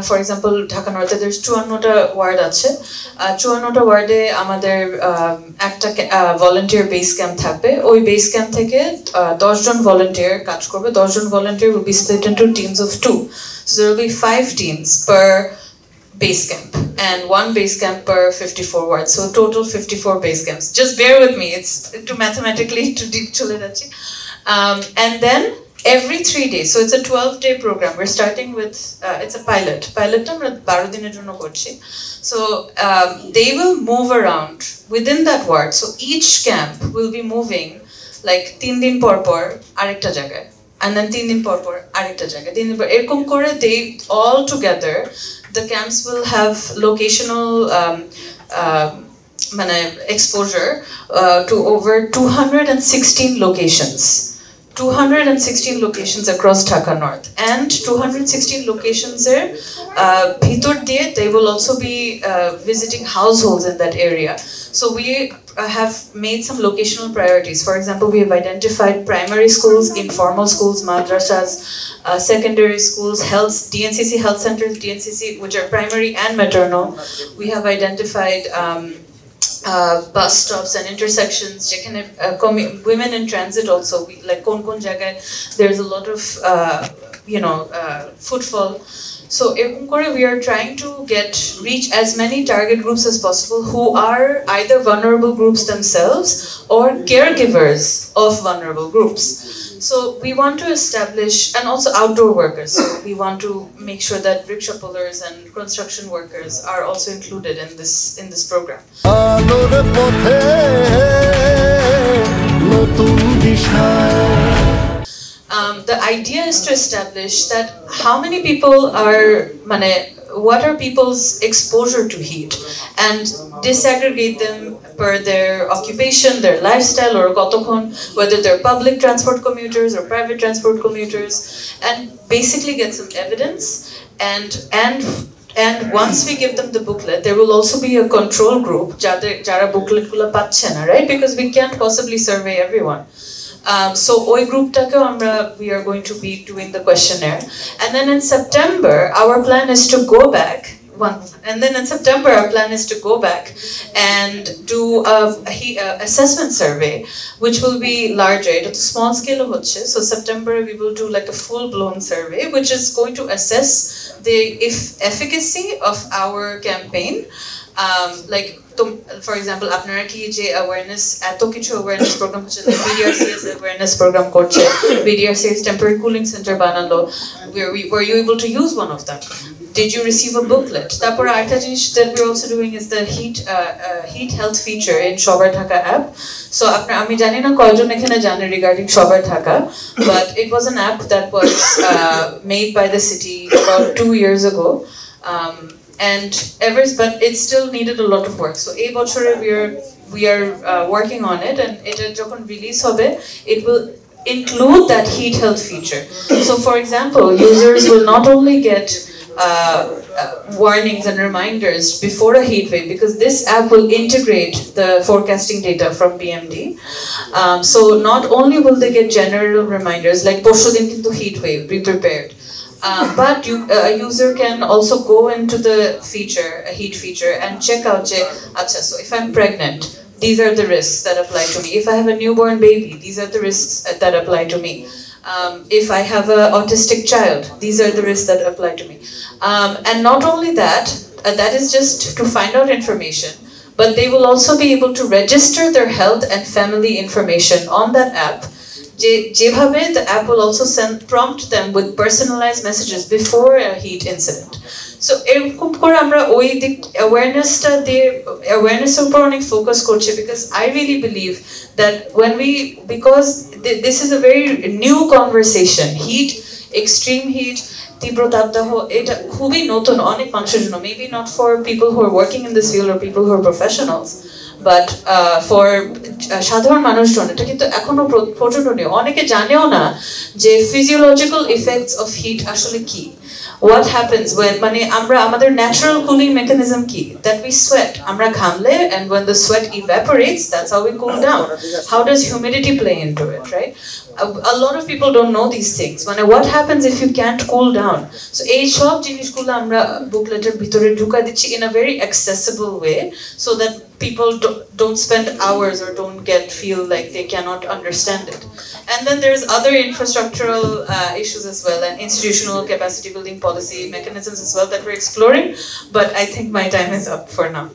for example Dhaka North there's 54টা word আছে 54টা ওয়ার্ডে আমাদের একটা volunteer base camp থাকবে ওই base camp থেকে 10 জন volunteer কাজ করবে 10 জন volunteer will be split into teams of 2 so there will be 5 teams per base camp and 1 base camp per 54 wards so total 54 base camps just bear with me it's too mathematically too deep chole jachi and then every 3 days so it's a 12-day program we're starting with it's a pilot ta amra 12 diner jonno korchi so they will move around within that ward so each camp will be moving like 3 din por arekta jagay and then 3 din por arekta jagay 3 din por erokom kore they all together the camps will have locational exposure to over 216 locations 216 locations across Dhaka North and 216 locations there bhitor diye they will also be visiting households in that area so we have made some locational priorities for example we have identified primary schools informal schools madrasas secondary schools health DNCC health centers DNCC which are primary and maternal we have identified bus stops and intersections women in transit also we, like kon jagay there's a lot of footfall so we are trying to reach as many target groups as possible who are either vulnerable groups themselves or caregivers of vulnerable groups so we want to establish and also outdoor workers so we want to make sure that rickshaw pullers and construction workers are also included in this program the idea is to establish that how many people are what are people's exposure to heat and disaggregate them per their occupation, their lifestyle or kotokhon, whether they're public transport commuters or private transport commuters and basically get some evidence and once we give them the booklet there will also be a control group jara booklet gula pacche na right because we can't possibly survey everyone so oi group take we are going to be doing the questionnaire and then in September our plan is to go back and do a assessment survey which will be larger at a small scale so September we will do like a full blown survey which is going to assess the efficacy of our campaign like for example apnara ki je awareness eto kichu awareness program hoche BDRCS awareness program korche BDRCS temporary cooling center banalo were you able to use one of them did you receive a booklet tapor aita jinish that we're also doing is the heat health feature in Shobar Dhaka app so ami jani na koyjon ekhane jane regarding Shobar Dhaka but it was an app that was made by the city about 2 years ago but it still needed a lot of work so ei bochore we are working on it and it jokhon release hobe it will include that heat health feature so for example users will not only get warnings and reminders before a heat wave because this app will integrate the forecasting data from BMD so not only will they get general reminders like porsho din kintu heat wave be prepared but a user can also go into the heat feature and check out so if I'm pregnant these are the risks that apply to me if I have a newborn baby these are the risks that apply to me if I have an autistic child these are the risks that apply to me and not only that that is just to find out information but they will also be able to register their health and family information on that app the app will also prompt them with personalized messages before a heat incident so erokom kore amra oi awareness upor onek focus korchi because I really believe that because this is a very new conversation heat extreme heat tibro tapdaho eta khubi noton onek manusher jonno maybe not for people who are working in this field or people who are professionals but for সাধারণ মানুষজন এটা কিন্তু এখনো প্রচন্ডনীয় অনেকে জানেও না যে physiological effects of heat আসলে কি what happens when আমরা আমাদের natural cooling mechanism কি that we sweat আমরা ঘামলে and when the sweat evaporates that's how we cool down how does humidity play into it right a lot of people don't know these things. মানে what happens if you can't cool down? So এই সব জিনিসগুলো আমরা বুকলেটের ভিতরে ঢুকাই দিচ্ছি in a very accessible way so that people don't spend hours or don't feel like they cannot understand it. And then there's other infrastructural issues as well, and institutional capacity building policy mechanisms as well that we're exploring, but I think my time is up for now.